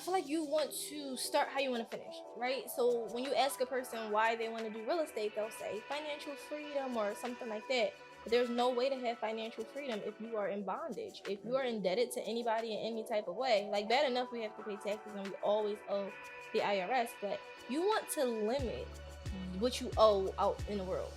feel like you want to start how you want to finish, right? So when you ask a person why they want to do real estate, they'll say financial freedom or something like that. But there's no way to have financial freedom if you are in bondage, if you are indebted to anybody in any type of way. Like, bad enough we have to pay taxes and we always owe the IRS, but you want to limit what you owe out in the world.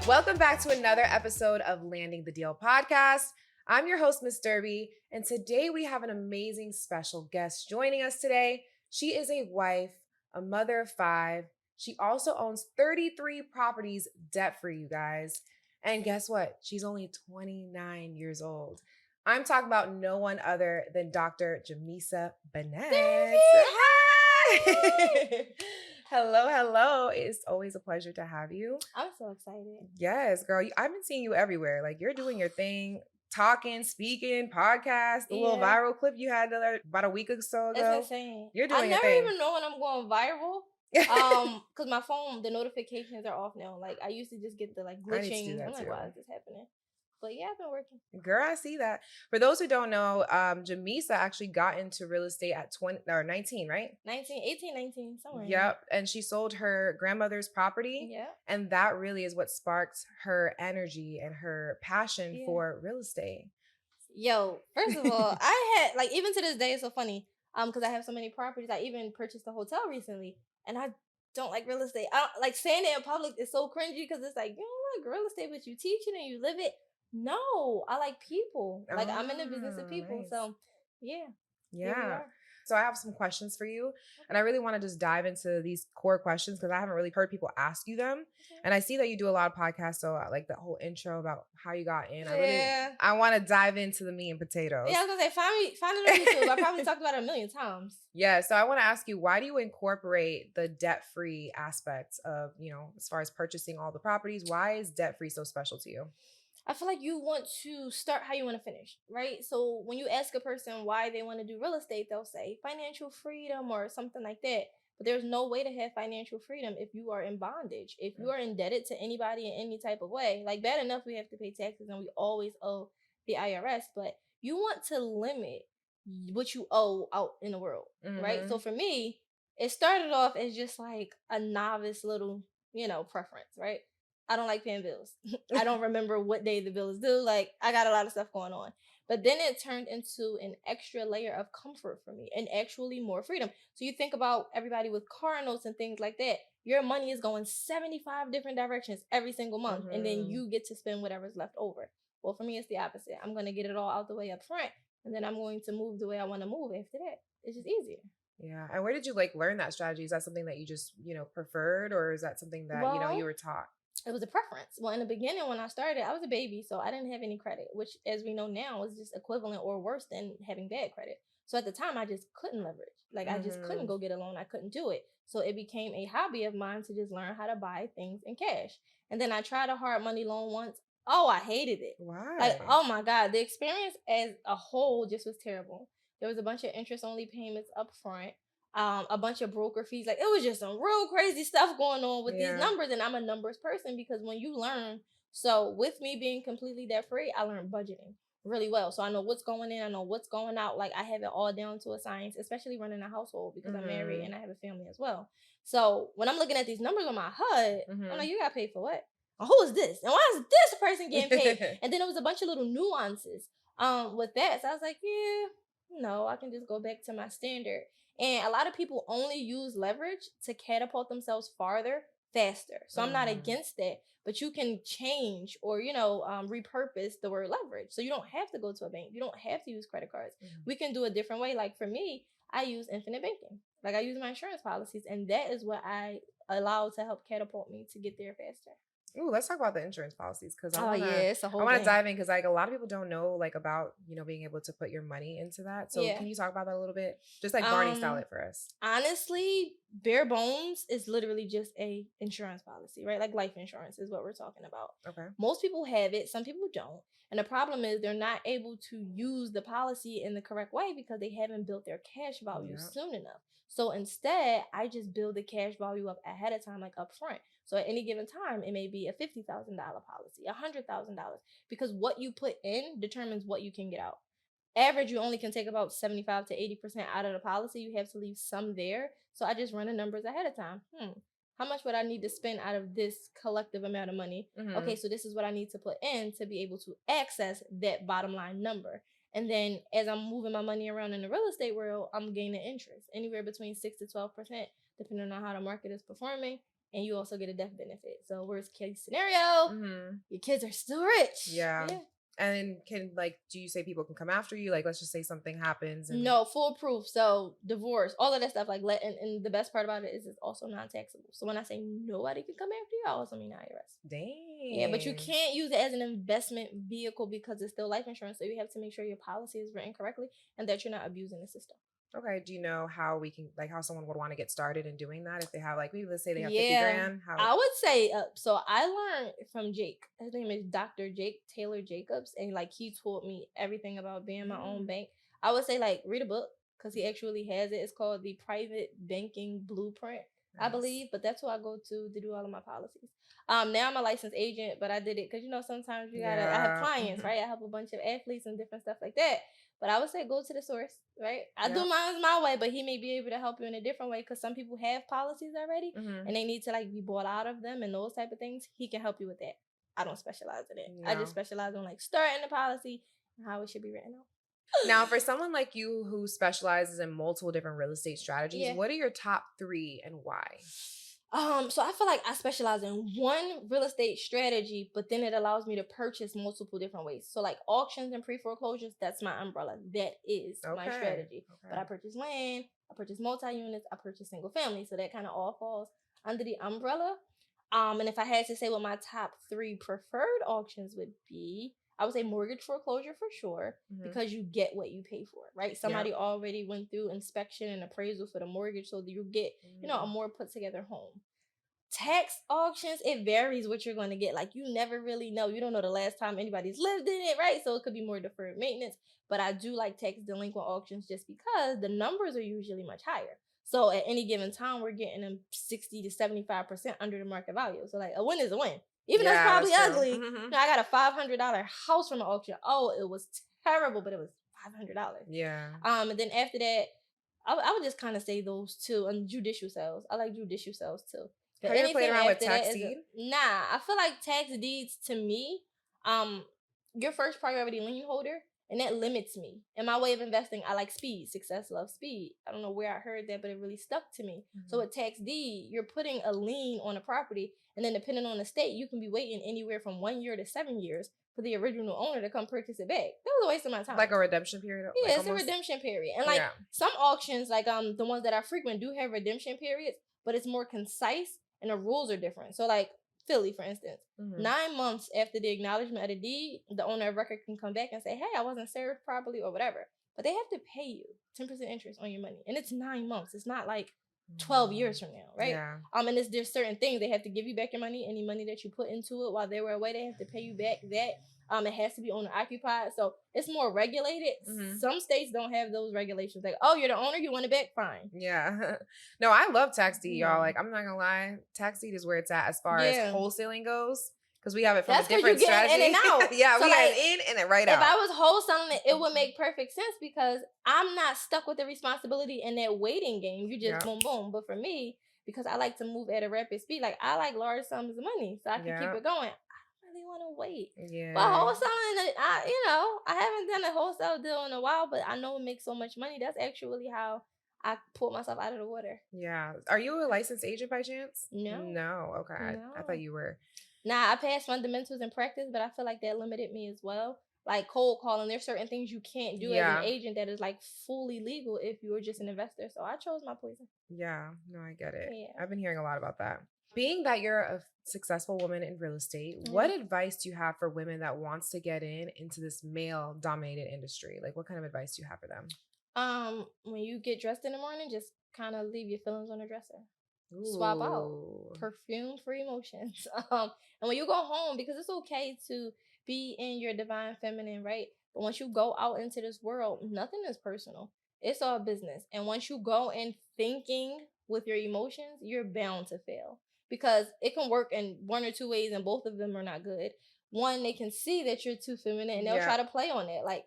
Welcome back to another episode of Landing the Deal podcast. I'm your host, Miss Derby, and today we have an amazing special guest joining us today. She is a wife, a mother of 5. She also owns 33 properties debt-free, you guys. And guess what? She's only 29 years old. I'm talking about no one other than Dr. Jamissa Bennett. Derby, Hi! Hello. It's always a pleasure to have you. I'm so excited. Yes, girl. I've been seeing you everywhere. Like, you're doing your thing, talking, speaking, podcast, the little viral clip you had about a week or so ago. It's insane. You're doing your I thing. never even know when I'm going viral. Because my phone, the notifications are off now. Like, I used to just get the glitching. I need to do that I'm like, too. why is this happening? But yeah, I've been working. Girl, I see that. For those who don't know, Jamissa actually got into real estate at 19, right? 19, somewhere. Yep. And she sold her grandmother's property. Yeah. And that really is what sparked her energy and her passion for real estate. Yo, first of all, I had, even to this day, it's so funny. Because I have so many properties. I even purchased a hotel recently. And I don't like real estate. I don't, like, saying it in public is so cringy because it's like, you don't like real estate, but you teach it and you live it. No, I like people. Like, I'm in the business of people. Nice. So, yeah. Yeah. So I have some questions for you. And I really want to just dive into these core questions because I haven't really heard people ask you them. Okay. And I see that you do a lot of podcasts. So I like the whole intro about how you got in. Yeah. I want to dive into the meat and potatoes. Yeah, I was going to say, find it on YouTube. I probably talked about it a million times. Yeah. So I want to ask you, why do you incorporate the debt-free aspects of, as far as purchasing all the properties? Why is debt-free so special to you? I feel like you want to start how you want to finish, right? So when you ask a person why they want to do real estate, they'll say financial freedom or something like that. But there's no way to have financial freedom if you are in bondage, if you are indebted to anybody in any type of way. Like, bad enough we have to pay taxes and we always owe the IRS, but you want to limit what you owe out in the world, right? So for me, it started off as just like a novice little, preference, right? I don't like paying bills. I don't remember what day the bill is due. Like, I got a lot of stuff going on. But then it turned into an extra layer of comfort for me and actually more freedom. So you think about everybody with car notes and things like that. Your money is going 75 different directions every single month. And then you get to spend whatever's left over. Well, for me, it's the opposite. I'm going to get it all out the way up front. And then I'm going to move the way I want to move after that. It's just easier. Yeah. And where did you learn that strategy? Is that something that you just, preferred, or is that something that, you were taught? It was a preference. Well, in the beginning, when I started, I was a baby, so I didn't have any credit, which, as we know now, is just equivalent or worse than having bad credit. So at the time, I just couldn't leverage. Like, I just couldn't go get a loan. I couldn't do it. So it became a hobby of mine to just learn how to buy things in cash. And then I tried a hard money loan once. Oh, I hated it. Why? Like, oh my God. The experience as a whole just was terrible. There was a bunch of interest-only payments up front. A bunch of broker fees. Like, it was just some real crazy stuff going on with these numbers. And I'm a numbers person because when you learn, so with me being completely debt free, I learned budgeting really well. So I know what's going in, I know what's going out. Like, I have it all down to a science, especially running a household because I'm married and I have a family as well. So when I'm looking at these numbers on my HUD, I'm like, you got paid for what? Oh, who is this? And why is this person getting paid? And then there was a bunch of little nuances with that. So I was like, no, I can just go back to my standard. And a lot of people only use leverage to catapult themselves farther, faster. So I'm not against that, but you can change or, repurpose the word leverage. So you don't have to go to a bank. You don't have to use credit cards. We can do a different way. Like, for me, I use infinite banking. Like, I use my insurance policies, and that is what I allow to help catapult me to get there faster. Ooh, let's talk about the insurance policies because Oh yeah, it's a I whole wanna thing. dive in because like a lot of people don't know like about being able to put your money into that. So Yeah. can you talk about that a little bit? Just like Barney style Um it for us. Honestly, bare bones is literally just a insurance policy, right? Like life insurance is what we're talking about. Okay. Most people have it, some people don't. And the problem is they're not able to use the policy in the correct way because they haven't built their cash value Yeah. soon enough. So instead, I just build the cash value up ahead of time, like upfront. So at any given time, it may be a $50,000 policy, $100,000, because what you put in determines what you can get out. Average, you only can take about 75 to 80% out of the policy. You have to leave some there. So I just run the numbers ahead of time. How much would I need to spend out of this collective amount of money? Mm-hmm. Okay, so this is what I need to put in to be able to access that bottom line number. And then as I'm moving my money around in the real estate world, I'm gaining interest anywhere between 6 to 12%, depending on how the market is performing. And you also get a death benefit. So worst case scenario, Mm-hmm. your kids are still rich. Yeah. Yeah. And can like do you say people can come after you? Like let's just say something happens and No, foolproof. So divorce, all of that stuff. Like and the best part about it is it's also non-taxable. So when I say nobody can come after you, I also mean IRS. Yeah, but you dang. can't use it as an investment vehicle because it's still life insurance. So you have to make sure your policy is written correctly and that you're not abusing the system. Okay. Do you know how we can like how someone would want to get started in doing that if they have like maybe let's say they have 50 Yeah, grand? How I would say so I learned from Jake. His name is Dr. Jake Taylor Jacobs, and like he taught me everything about being my own Mm, bank. I would say like read a book because he actually has it. It's called the Private Banking Blueprint, I nice. believe. But that's who I go to do all of my policies. Now I'm a licensed agent, but I did it because sometimes you gotta. I have Yeah. clients, right? I have a bunch of athletes and different stuff like that. But I would say go to the source, right? I do Yep. mine my way, but he may be able to help you in a different way because some people have policies already Mm-hmm. and they need to like be bought out of them and those type of things. He can help you with that. I don't specialize in it. I just No. specialize on like starting the policy and how it should be written out. Now, for someone like you who specializes in multiple different real estate strategies, Yeah. what are your top three and why? So I feel like I specialize in one real estate strategy, but then it allows me to purchase multiple different ways. So like auctions and pre-foreclosures, that's my umbrella. That is my Okay. strategy. But Okay. I purchase land, I purchase multi-units, I purchase single family. So that kind of all falls under the umbrella. And if I had to say what my top three preferred auctions would be, I would say mortgage foreclosure for sure, Mm-hmm. because you get what you pay for, right? Yep. Somebody already went through inspection and appraisal for the mortgage, so that you get, a Mm, more put together home. Tax auctions, it varies what you're going to get. Like you never really know. You don't know the last time anybody's lived in it, right? So it could be more deferred maintenance. But I do like tax delinquent auctions just because the numbers are usually much higher. So at any given time, we're getting them 60 to 75% under the market value. So like a win is a win. Even though it's yeah, probably that's true. ugly. I got a $500 house from an auction. Oh, it was terrible, but it was $500. Yeah. And then after that, I would just kind of say those two and judicial sales. I like judicial sales too. But Have you ever played anything around with after tax that is deed? nah. I feel like tax deeds to me, um, your first priority lien holder, and that limits me. In my way of investing, I like speed. Success loves speed. I don't know where I heard that, but it really stuck to me. So Mhm. with tax deed, you're putting a lien on a property, and then depending on the state, you can be waiting anywhere from 1 year to 7 years for the original owner to come purchase it back. That was a waste of my Like time. a redemption period, Yeah, like it's a almost. redemption period. And like Yeah. some auctions, like the ones that I frequent do have redemption periods, but it's more concise and the rules are different. So like Philly, for instance, Hmm. 9 months after the acknowledgement of the deed, the owner of record can come back and say, hey, I wasn't served properly or whatever. But they have to pay you 10% interest on your money. And it's 9 months. It's not like 12 years from now, right? Yeah. And there's certain things they have to give you back your money. Any money that you put into it while they were away, they have to pay you back that. It has to be owner occupied, so it's more regulated. Hmm. Some states don't have those regulations. Like, oh, you're the owner, you want it back, fine. Yeah. No, I love tax deed, y'all. No, Like, I'm not gonna lie, tax deed is where it's at as far as yeah, wholesaling goes. Because we have it from a that's because you're different getting in and strategy. out. Yeah, So we got like, an in and then right if out. I was wholesaling it, it would make perfect sense because I'm not stuck with the responsibility in that waiting game. You just Yeah. boom, boom. But for me, because I like to move at a rapid speed, like I like large sums of money, so I can keep Yeah. it going. I don't really want to wait. But Yeah. wholesaling, I haven't done a wholesale deal in a while, but I know it makes so much money. That's actually how I pulled myself out of the water. Yeah. Are you a licensed agent by chance? No, No. Okay. I thought no. you were. Nah, I passed fundamentals in practice, but I feel like that limited me as well. Like cold calling, there's certain things you can't do as an Yeah. agent that is like fully legal if you were just an investor. So I chose my poison. Yeah. No, I get it. Yeah. I've been hearing a lot about that. Being that you're a successful woman in real estate, what advice do you have for women that wants to get into this male dominated industry? Like, what kind of advice do you have for them? When you get dressed in the morning, just kind of leave your feelings on the dresser. Swap out. Ooh. Perfume for emotions. And when you go home, because it's okay to be in your divine feminine, right? But once you go out into this world, nothing is personal. It's all business. And once you go in thinking with your emotions, you're bound to fail. Because it can work in one or two ways, and both of them are not good. One, they can see that you're too feminine and they'll try to play on it. Like,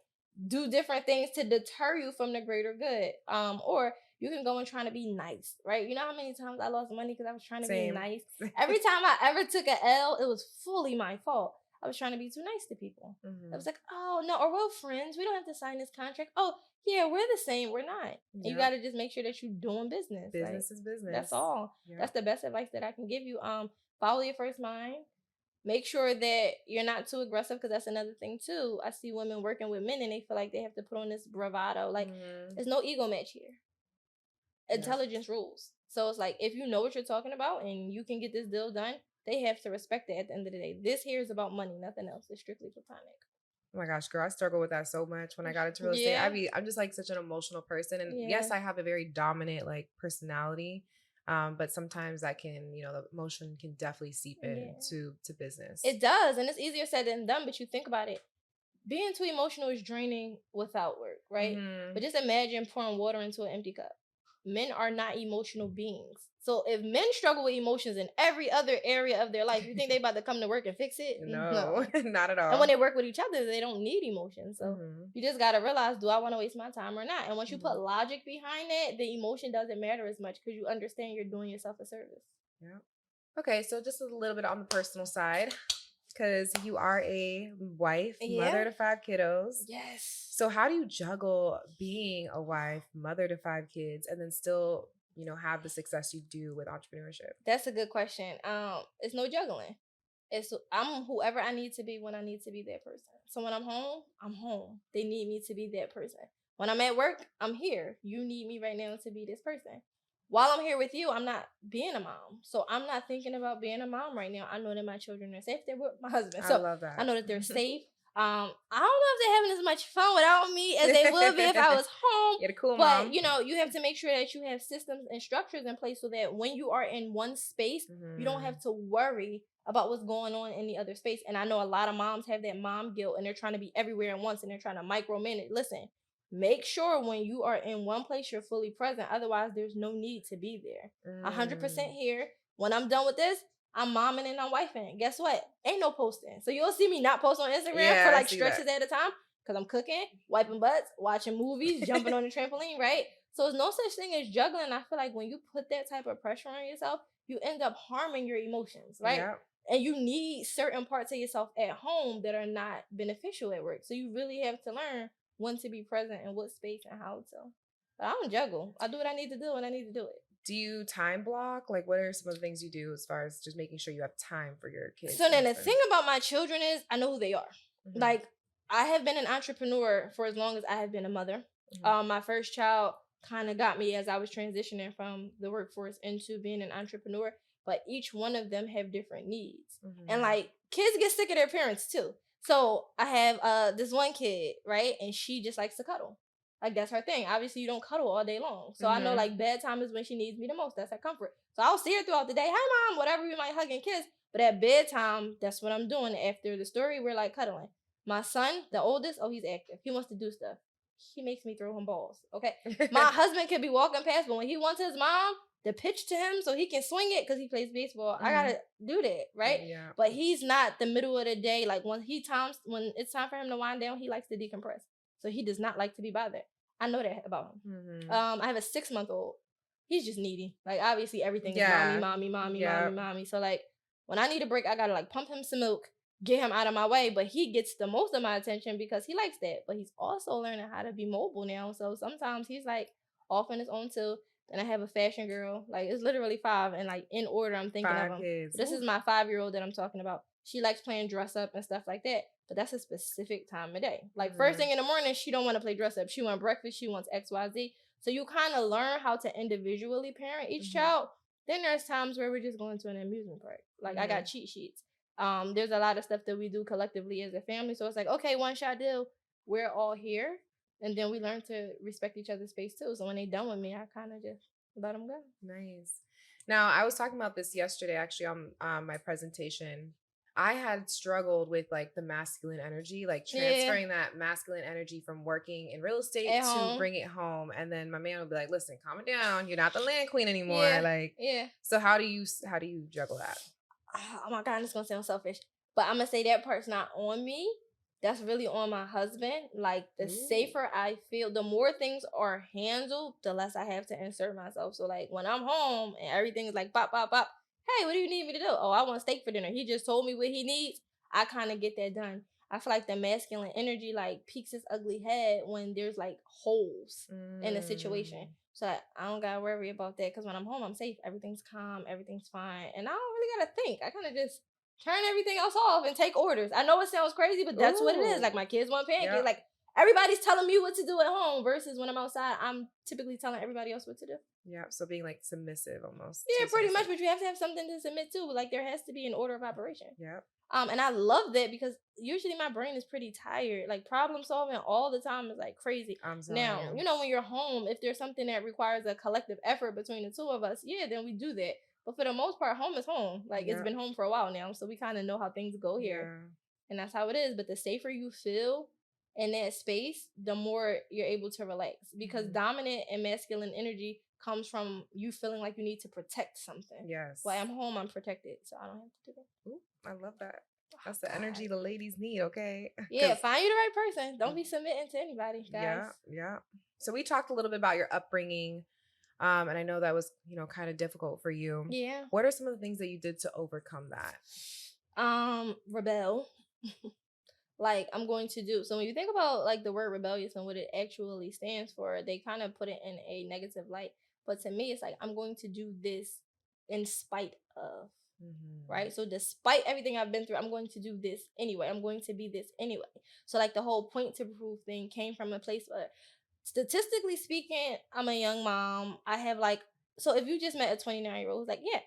do different things to deter you from the greater good. Or you can go and trying to be nice, right? You know how many times I lost money because I was trying to be nice? Every time I ever took an L, it was fully my fault. I was trying to be too nice to people. I was like, oh, no, or we're friends. We don't have to sign this contract. Oh, yeah, we're the same. We're not. And you got to just make sure that you're doing business. Business is business. That's all. That's the best advice that I can give you. Follow your first mind. Make sure that you're not too aggressive, because that's another thing too. I see women working with men and they feel like they have to put on this bravado. Like, there's no ego match here. Intelligence rules. So it's like, if you know what you're talking about and you can get this deal done, they have to respect it at the end of the day. This here is about money, nothing else. It's strictly platonic. Oh my gosh, girl, I struggle with that so much when I got into real estate. I'm just like such an emotional person. And yes, I have a very dominant like personality. But sometimes that can, the emotion can definitely seep into business. It does. And it's easier said than done, but you think about it. Being too emotional is draining without work, right? But just imagine pouring water into an empty cup. Men are not emotional beings. So if men struggle with emotions in every other area of their life, you think they about to come to work and fix it? No, not at all. And when they work with each other, they don't need emotions. So you just got to realize, do I want to waste my time or not? And once you put logic behind it, the emotion doesn't matter as much, because you understand you're doing yourself a service. Yeah. Okay, so just a little bit on the personal side, because you are a wife, mother to 5 kiddos. Yes. So how do you juggle being a wife, mother to 5 kids, and then still, have the success you do with entrepreneurship? That's a good question. It's no juggling. I'm whoever I need to be when I need to be that person. So when I'm home, I'm home. They need me to be that person. When I'm at work, I'm here. You need me right now to be this person. While I'm here with you, I'm not being a mom. So I'm not thinking about being a mom right now. I know that my children are safe. They're with my husband. So I love that. I know that they're safe. I don't know if they're having as much fun without me as they would be if I was home. You're the cool mom. But, you have to make sure that you have systems and structures in place so that when you are in one space, you don't have to worry about what's going on in the other space. And I know a lot of moms have that mom guilt and they're trying to be everywhere at once and they're trying to micromanage. Listen, make sure when you are in one place, you're fully present. Otherwise, there's no need to be there. 100% here. When I'm done with this, I'm momming and I'm wifing. Guess what? Ain't no posting. So you'll see me not post on Instagram for like stretches at a time, because I'm cooking, wiping butts, watching movies, jumping on the trampoline, right? So there's no such thing as juggling. I feel like when you put that type of pressure on yourself, you end up harming your emotions, right? Yep. And you need certain parts of yourself at home that are not beneficial at work. So you really have to learn when to be present in what space and how to. But I don't juggle. I do what I need to do when I need to do it. Do you time block? Like, what are some of the things you do as far as just making sure you have time for your kids? So then the thing about my children is I know who they are. Like, I have been an entrepreneur for as long as I have been a mother. My first child kind of got me as I was transitioning from the workforce into being an entrepreneur. But each one of them have different needs. And like, kids get sick of their parents too. So I have this one kid, right? And she just likes to cuddle. Like, that's her thing. Obviously, you don't cuddle all day long. So I know, like, bedtime is when she needs me the most. That's her comfort. So I'll see her throughout the day. Hi, Mom, whatever, we might hug and kiss. But at bedtime, that's what I'm doing. After the story, we're, like, cuddling. My son, the oldest, he's active. He wants to do stuff. He makes me throw him balls, okay? My husband can be walking past, but when he wants his mom to pitch to him so he can swing it because he plays baseball, I got to do that, right? Yeah. But he's not the middle of the day. Like, when it's time for him to wind down, he likes to decompress. So he does not like to be bothered. I know that about him. I have a 6-month-old. He's just needy. Like, obviously, everything is mommy. So, like, when I need a break, I got to, like, pump him some milk, get him out of my way. But he gets the most of my attention because he likes that. But he's also learning how to be mobile now. So sometimes he's, like, off on his own, too. Then I have a fashion girl. Like, it's literally 5. And, like, in order, I'm thinking of them. Kids. This is my 5-year-old that I'm talking about. She likes playing dress up and stuff like that. But that's a specific time of day. Like, first thing in the morning, she don't want to play dress up. She wants breakfast. She wants XYZ. So you kind of learn how to individually parent each child. Then there's times where we're just going to an amusement park. Like, I got cheat sheets. There's a lot of stuff that we do collectively as a family. So it's like, okay, one shot deal. We're all here. And then we learn to respect each other's space too. So when they done with me, I kind of just let them go. Nice. Now, I was talking about this yesterday, actually, on my presentation. I had struggled with like the masculine energy, like transferring that masculine energy from working in real estate At to home. bring it home. And then my man would be like, "Listen, calm it down. You're not the land queen anymore." Yeah. Like, Yeah. so how do you juggle that? Oh my God, it's gonna sound selfish, but I'm gonna say that part's not on me. That's really on my husband. Like, the safer I feel, the more things are handled, the less I have to insert myself. So like when I'm home and everything is like pop, pop, pop. Hey, what do you need me to do? Oh, I want steak for dinner. He just told me what he needs. I kind of get that done. I feel like the masculine energy like peeks its ugly head when there's like holes in a situation. So I don't gotta worry about that because when I'm home, I'm safe. Everything's calm. Everything's fine, and I don't really gotta think. I kind of just turn everything else off and take orders. I know it sounds crazy, but that's what it is. Like, my kids want pancakes. Yep. Like, everybody's telling me what to do at home versus when I'm outside, I'm typically telling everybody else what to do. Yeah, so being like submissive almost. Yeah, pretty much, but you have to have something to submit to. Like, there has to be an order of operation. Yep. And I love that because usually my brain is pretty tired. Like, problem solving all the time is like crazy. Now, you know, when you're home, if there's something that requires a collective effort between the two of us, yeah, then we do that. But for the most part, home is home. Like, it's been home for a while now, so we kind of know how things go here. And that's how it is. But the safer you feel in that space, the more you're able to relax. Because dominant and masculine energy comes from you feeling like you need to protect something. Yes. While I'm home, I'm protected, so I don't have to do that. Ooh, I love that. That's the energy the ladies need, okay? Yeah, find you the right person. Don't be submitting to anybody, guys. Yeah. So we talked a little bit about your upbringing. And I know that was, you know, kind of difficult for you. Yeah. What are some of the things that you did to overcome that? Rebel. Like, I'm going to do. So when you think about like the word rebellious and what it actually stands for, they kind of put it in a negative light. But to me, it's like, I'm going to do this in spite of. Right? So despite everything I've been through, I'm going to do this anyway. I'm going to be this anyway. So like the whole point to prove thing came from a place where, statistically speaking, I'm a young mom. I have like, so if you just met a 29-year-old who's like, yeah,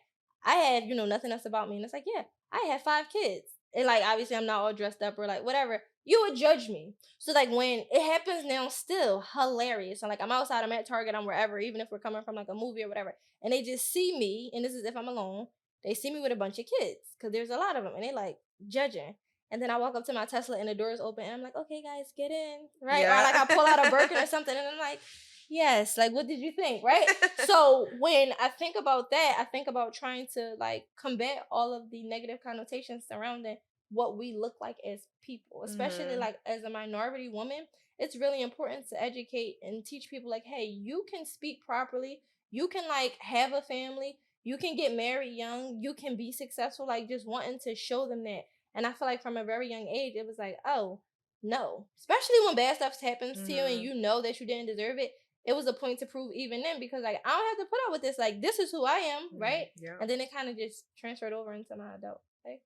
I have, you know, nothing else about me. And it's like, yeah, I have 5 kids. And like, obviously I'm not all dressed up or like whatever. You would judge me. So like when it happens now, still hilarious. So like I'm outside, I'm at Target, I'm wherever, even if we're coming from like a movie or whatever. And they just see me, and this is if I'm alone. They see me with a bunch of kids because there's a lot of them, and they like judging. And then I walk up to my Tesla and the door is open and I'm like, okay, guys, get in, right? Yeah. Or like I pull out a Birkin or something and I'm like, yes, like, what did you think, right? So when I think about that, I think about trying to like combat all of the negative connotations surrounding what we look like as people, especially like as a minority woman. It's really important to educate and teach people like, hey, you can speak properly. You can like have a family. You can get married young. You can be successful. Like, just wanting to show them that. And I feel like from a very young age, it was like, oh, no. Especially when bad stuff happens to you and you know that you didn't deserve it. It was a point to prove even then because, like, I don't have to put up with this. Like, this is who I am, right? Yeah. And then it kind of just transferred over into my adult life.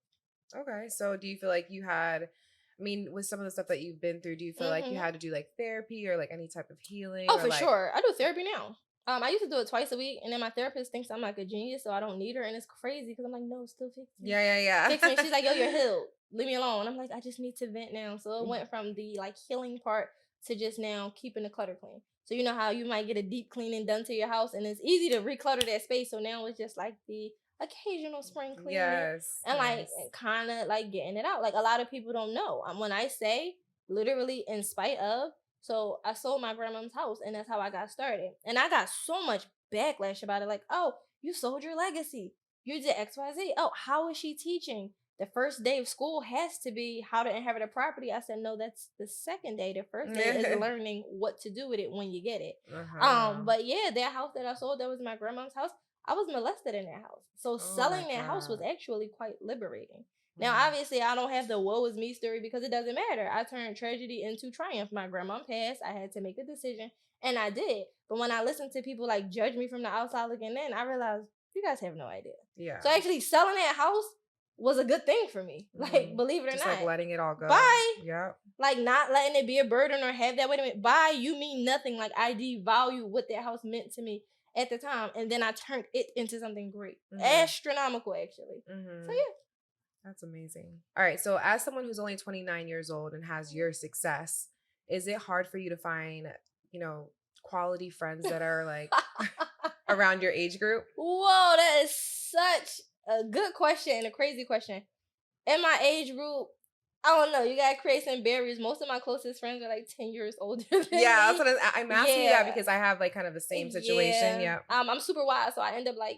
Okay. So do you feel like you had, I mean, with some of the stuff that you've been through, do you feel like you had to do like therapy or like any type of healing? Oh, for like... sure. I do therapy now. I used to do it twice a week, and then my therapist thinks I'm like a genius, so I don't need her, and it's crazy because I'm like, no, still fix me. Yeah. Fix me. She's like, yo, you're healed. Leave me alone. I'm like, I just need to vent now. So it went from the like healing part to just now keeping the clutter clean. So you know how you might get a deep cleaning done to your house, and it's easy to reclutter that space. So now it's just like the occasional spring cleaning, and like kind of like getting it out. Like a lot of people don't know. When I say literally in spite of. So I sold my grandma's house, and that's how I got started. And I got so much backlash about it. Like, oh, you sold your legacy. You did XYZ. Oh, how is she teaching? The first day of school has to be how to inherit a property. I said, no, that's the second day. The first day is learning what to do with it when you get it. But yeah, that house that I sold, that was my grandma's house. I was molested in that house. So selling that house was actually quite liberating. Now, obviously, I don't have the woe is me story because it doesn't matter. I turned tragedy into triumph. My grandma passed. I had to make a decision, and I did. But when I listened to people like judge me from the outside looking in, I realized you guys have no idea. Yeah. So actually, selling that house was a good thing for me. Like, believe it or just not. like letting it all go. Bye. Yeah. Like not letting it be a burden or have that. Wait a minute. Bye. You mean nothing. Like I devalue what that house meant to me. at the time, and then I turned it into something great, Mhm. astronomical actually. So Mhm. yeah. That's amazing. All right. So, as someone who's only 29 years old and has your success, is it hard for you to find, you know, quality friends that are like around your age group? Whoa, that is such a good question and a crazy question. In my age group, I don't know. You gotta create some barriers. Most of my closest friends are like 10 years older than Yeah, me. I'm asking you that Yeah, because I have like kind of the same situation. yeah. Yeah. I'm super wise, so I end up like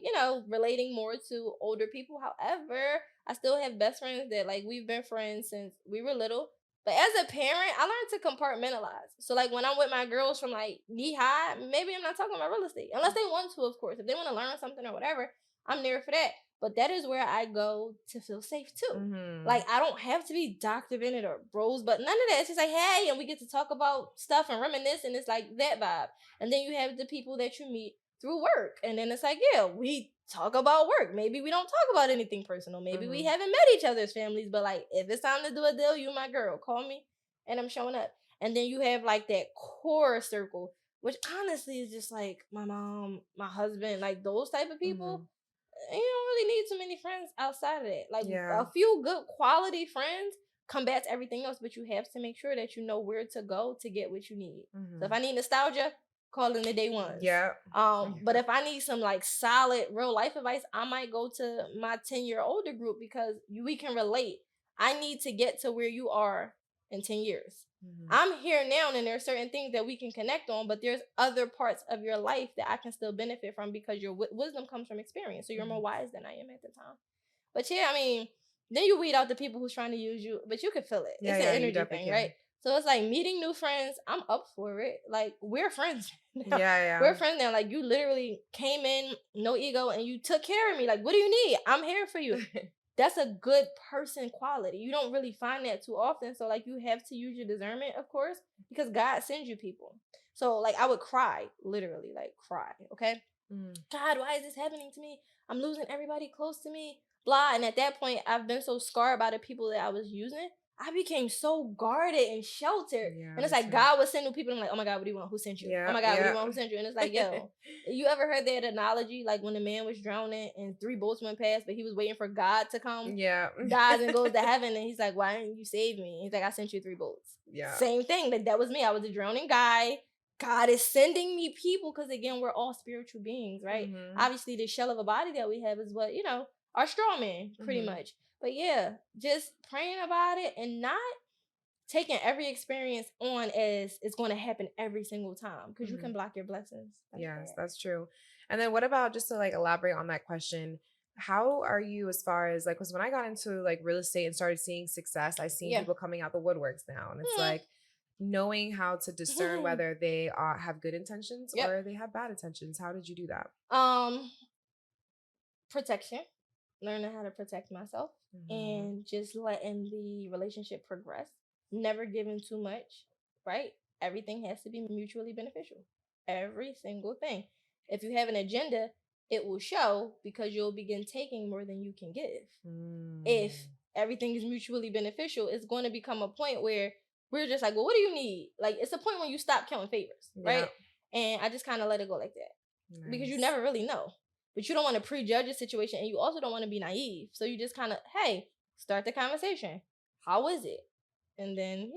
relating more to older people. However, I still have best friends that like we've been friends since we were little. But as a parent, I learned to compartmentalize. So like when I'm with my girls from like knee high, maybe I'm not talking about real estate unless they want to, of course. If they want to learn something or whatever, I'm there for that. But that is where I go to feel safe too. Mhm. Like I don't have to be Dr. Bennett or Bros, but none of that. It's just like, hey, and we get to talk about stuff and reminisce, and it's like that vibe. And then you have the people that you meet through work, and then it's like, yeah, we talk about work. Maybe we don't talk about anything personal. Maybe we Mhm. haven't met each other's families, but like if it's time to do a deal, you my girl. Call me, and I'm showing up. And then you have like that core circle, which honestly is just like my mom, my husband, like those type of people. Mhm. You don't really need too many friends outside of that. Like Yeah. a few good quality friends combats everything else, but you have to make sure that you know where to go to get what you need. So if Mhm. I need nostalgia, call in the day ones. Yeah. But if I need some like solid real life advice, I might go to my 10-year older group because we can relate. I need to get to where you are in 10 years. Mhm. I'm here now, and there are certain things that we can connect on, but there's other parts of your life that I can still benefit from because your wisdom comes from experience. So you're more Mhm. wise than I am at the time. But yeah, I mean, then you weed out the people who's trying to use you, but you can feel it. Yeah, It's an yeah, you energy definitely thing, right? can. So it's like meeting new friends. I'm up for it. Like we're friends now. Yeah, yeah. We're friends now. Like you literally came in, no ego, and you took care of me. Like, what do you need? I'm here for you. That's a good person quality. You don't really find that too often. So like you have to use your discernment, of course, because God sends you people. So like I would cry, literally, like cry. Okay. Mhm. God, why is this happening to me? I'm losing everybody close to me. Blah. And at that point, I've been so scarred by the people that I was using. I became so guarded and sheltered. Yeah, And it's me like too. God was sending people. I'm like, oh my God, what do you want? Who sent you? Oh Yeah, my God, what do you yeah. want? Who sent you? And it's like, yo, you ever heard that analogy? Like when the man was drowning and 3 boats went past, but he was waiting for God to come, Yeah. dies and goes to heaven. And he's like, why didn't you save me? He's like, I sent you 3 boats. Yeah. Same thing. Like that was me. I was a drowning guy. God is sending me people because again, we're all spiritual beings, right? Mhm. Obviously, the shell of a body that we have is what, our straw man, pretty Mhm. much. But yeah, just praying about it and not taking every experience on as it's going to happen every single time because you can Mhm. block your blessings like Yes, that. that's true. And then what about, just to like elaborate on that question, how are you as far as like, because when I got into like real estate and started seeing success, I seen Yeah. people coming out the woodworks now, and it's like knowing how to discern Mm. whether they are have good intentions Yep. or they have bad intentions. How did you do that? Protection, learning how to protect myself, Mhm. and just letting the relationship progress, never giving too much, right? Everything has to be mutually beneficial. Every single thing. If you have an agenda, it will show because you'll begin taking more than you can give. If Mm. everything is mutually beneficial, it's going to become a point where we're just like, well, what do you need? Like, it's a point when you stop counting favors, right? Yeah. And I just kind of let it go like that because you Nice. never really know. But you don't want to prejudge a situation, and you also don't want to be naive. So you just kind of, hey, start the conversation. How is it? And then,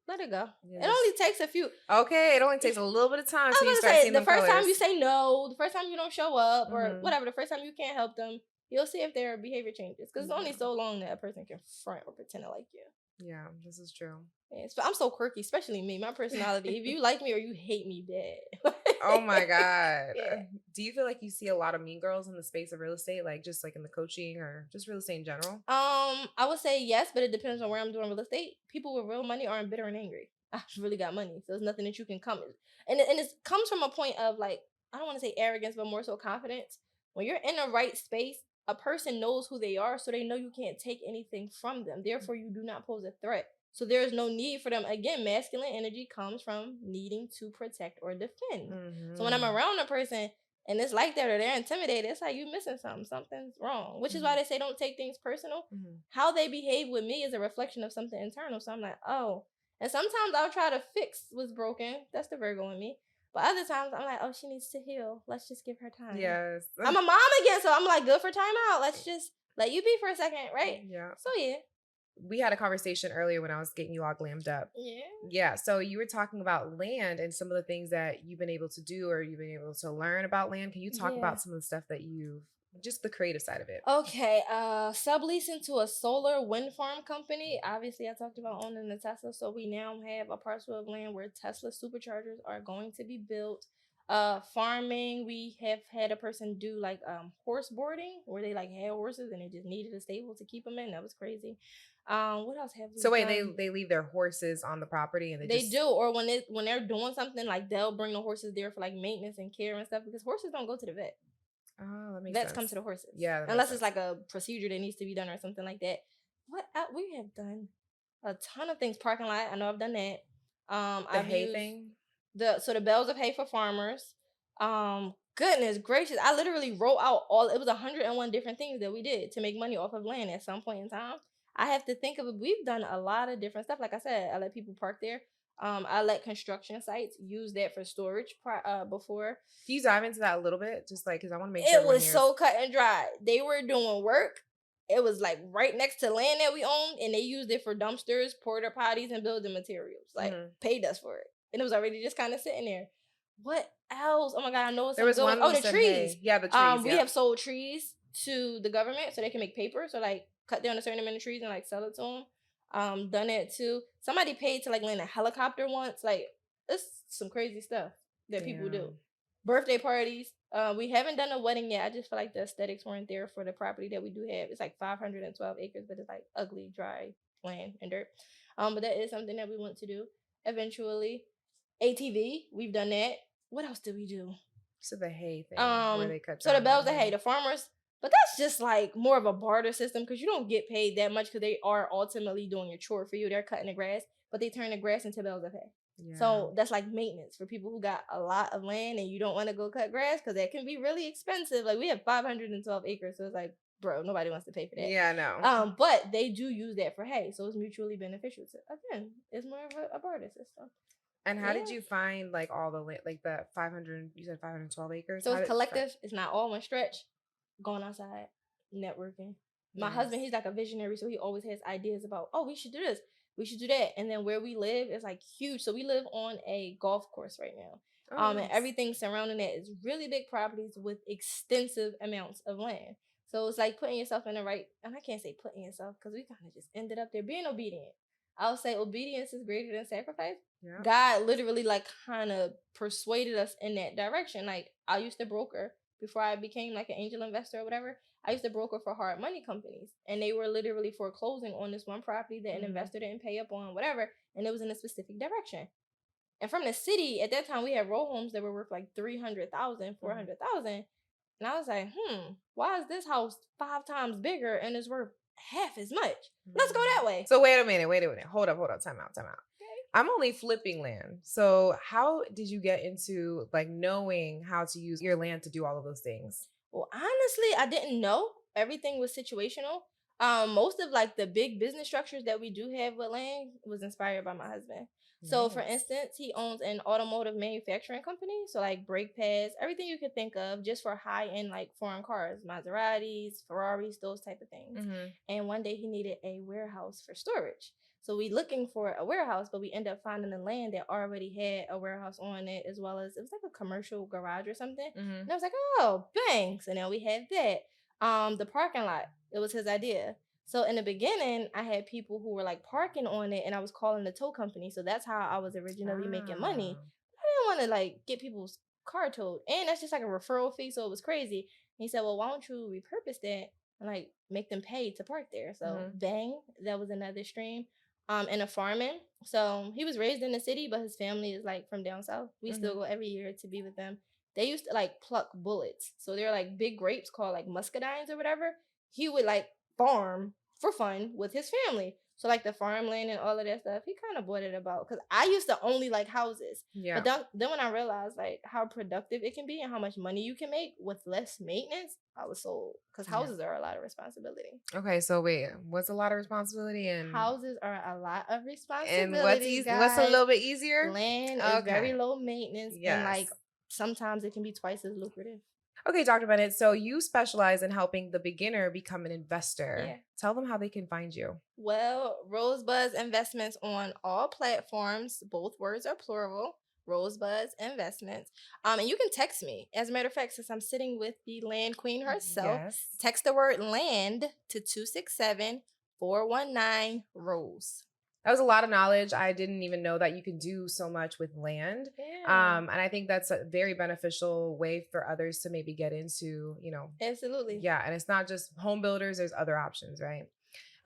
let it go. Yeah, It just only takes a few. okay. It only takes a little bit of time I till you was about start to say, seeing the them first time colors. you say no, the first time you don't show up, or Mhm. whatever, the first time you can't help them, you'll see if their behavior changes. Because it's only Yeah. so long that a person can front or pretend to like you. Yeah, this is true. Yeah, I'm so quirky, especially me, my personality. If you like me or you hate me, bad. Oh my God. Yeah. Do you feel like you see a lot of mean girls in the space of real estate, like just like in the coaching or just real estate in general? I would say yes, but it depends on where I'm doing real estate. People with real money aren't bitter and angry. I really got money, so there's nothing that you can come. And it comes from a point of like, I don't want to say arrogance, but more so confidence. When you're in the right space, a person knows who they are, so they know you can't take anything from them. Therefore, you do not pose a threat. So there is no need for them. Again, masculine energy comes from needing to protect or defend. So when I'm Mm-hmm. around a person and it's like that or they're intimidated, it's like you missing something. Something's wrong. Which is Mm-hmm. why they say don't take things personal. Mm-hmm. How they behave with me is a reflection of something internal. So I'm like, oh. And sometimes I'll try to fix what's broken. That's the Virgo in me. But other times I'm like, oh, she needs to heal. Let's just give her time. Yes. I'm a mom again, so I'm like, good for time out. Let's just let you be for a second, right? Yeah. So yeah. We had a conversation earlier when I was getting you all glammed up. Yeah. Yeah. So you were talking about land and some of the things that you've been able to do or you've been able to learn about land. Can you talk Yeah. about some of the stuff that you've just the creative side of it? Okay, subleasing to a solar wind farm company. Obviously, I talked about owning the Tesla, so we now have a parcel of land where Tesla superchargers are going to be built. Farming, we have had a person do like horse boarding, where they like had horses and they just needed a stable to keep them in. That was crazy. What else have we So wait, done? they leave their horses on the property and they They just do, or when they're doing something, like they'll bring the horses there for like maintenance and care and stuff, because horses don't go to the vet. oh, that makes Vets come sense. to the horses. Yeah, that makes Unless it's sense. like a procedure that needs to be done or something like that. We have done a ton of things. Parking lot, I know I've done that. The I've hay used thing. the bales of hay for farmers. Goodness gracious, I literally wrote out all, it was 101 different things that we did to make money off of land at some point in time. I have to think of it. We've done a lot of different stuff. Like I said, I let people park there. I let construction sites use that for storage before. Can you dive into that a little bit? Just like because I want to make sure It everyone was hears. so cut and dry. They were doing work. It was like right next to land that we owned, and they used it for dumpsters, porta potties, and building materials. Like paid us for it, and it was already just kind of sitting there. What else? Oh my god, I know it's There some was good ones. one Oh, that the said trees. hay. Yeah, the trees. We Yeah. have sold trees to the government so they can make paper. So like cut down a certain amount of trees and like sell it to them. Done it too. Somebody paid to like land a helicopter once. Like it's some crazy stuff that people do. Damn. Birthday parties. We haven't done a wedding yet. I just feel like the aesthetics weren't there for the property that we do have. It's like 512 acres, but it's like ugly, dry land and dirt. But that is something that we want to do eventually. ATV, we've done that. What else did we do? So the hay thing where they cut So the down bells the of hay, the farmers, but that's just like more of a barter system because you don't get paid that much because they are ultimately doing a chore for you. They're cutting the grass, but they turn the grass into bells of hay. Yeah. So that's like maintenance for people who got a lot of land and you don't want to go cut grass because that can be really expensive. Like we have 512 acres, so it's like, bro, nobody wants to pay for that. Yeah, no. But they do use that for hay, so it's mutually beneficial. So again, it's more of a barter system. And how did you find like all the land, like the 500? You said 512 acres. So it's collective. It's not all one stretch. Going outside, networking. My husband, he's like a visionary, so he always has ideas about, oh, we should do this, we should do that. And then where we live is like huge. So we live on a golf course right now. Oh, nice. And everything surrounding it is really big properties with extensive amounts of land. So it's like putting yourself in the right, and I can't say putting yourself because we kind of just ended up there being obedient. I'll say obedience is greater than sacrifice. Yeah. God literally like kind of persuaded us in that direction. Like I used to broker before I became like an angel investor or whatever. I used to broker for hard money companies, and they were literally foreclosing on this one property that an investor didn't pay up on, whatever, and it was in a specific direction. And from the city at that time, we had row homes that were worth like 300,000, 400,000. And I was like, why is this house 5 times bigger and it's worth half as much? Let's go that way. So wait a minute. Hold up. Time out. Okay. I'm only flipping land. So how did you get into like knowing how to use your land to do all of those things? Well, honestly, I didn't know. Everything was situational. Most of like the big business structures that we do have with land was inspired by my husband. So, for instance, he owns an automotive manufacturing company. So, like brake pads, everything you could think of, just for high end like foreign cars, Maseratis, Ferraris, those type of things. And one day he needed a warehouse for storage. So we looking for a warehouse, but we end up finding the land that already had a warehouse on it, as well as it was like a commercial garage or something. And I was like, oh, bang! So now we have that. The parking lot, it was his idea. So in the beginning, I had people who were like parking on it, and I was calling the tow company. So that's how I was originally making money. I didn't want to like get people's car towed, and that's just like a referral fee, so it was crazy. And he said, well, why don't you repurpose that and like make them pay to park there? So bang, that was another stream. And a farming. So he was raised in the city, but his family is like from down south. We still go every year to be with them. They used to like pluck bullets. So they're like big grapes called like muscadines or whatever. He would like farm for fun with his family. So like the farmland and all of that stuff, he kind of bought it about, because I used to only like houses. Yeah. But then when I realized like how productive it can be and how much money you can make with less maintenance, I was sold, because Yeah. houses are a lot of responsibility. Okay, so wait, what's a lot of responsibility and Houses are a lot of and responsibility, what's a guys. little bit easier? Land is very Okay. low maintenance, and Yes. like sometimes it can be twice as lucrative. Okay, Dr. Bennett, so you specialize in helping the beginner become an investor. Yeah. Tell them how they can find you. Well, Rosebud's Investments on all platforms. Both words are plural. Rosebud's Investments. And you can text me. As a matter of fact, since I'm sitting with the land queen herself, Yes. text the word land to 267-419-ROSE. That was a lot of knowledge. I didn't even know that you can do so much with land. Yeah. And I think that's a very beneficial way for others to maybe get into, Absolutely. yeah. And it's not just home builders, there's other options, right?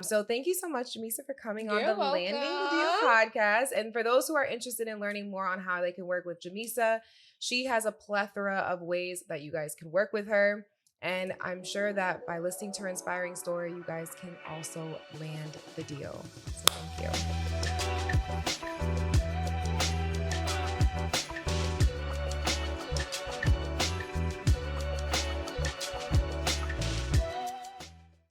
So thank you so much, Jamissa, for coming on You're the Landing the Deal welcome. podcast. And for those who are interested in learning more on how they can work with Jamissa, she has a plethora of ways that you guys can work with her. And I'm sure that by listening to her inspiring story, you guys can also land the deal. So thank you.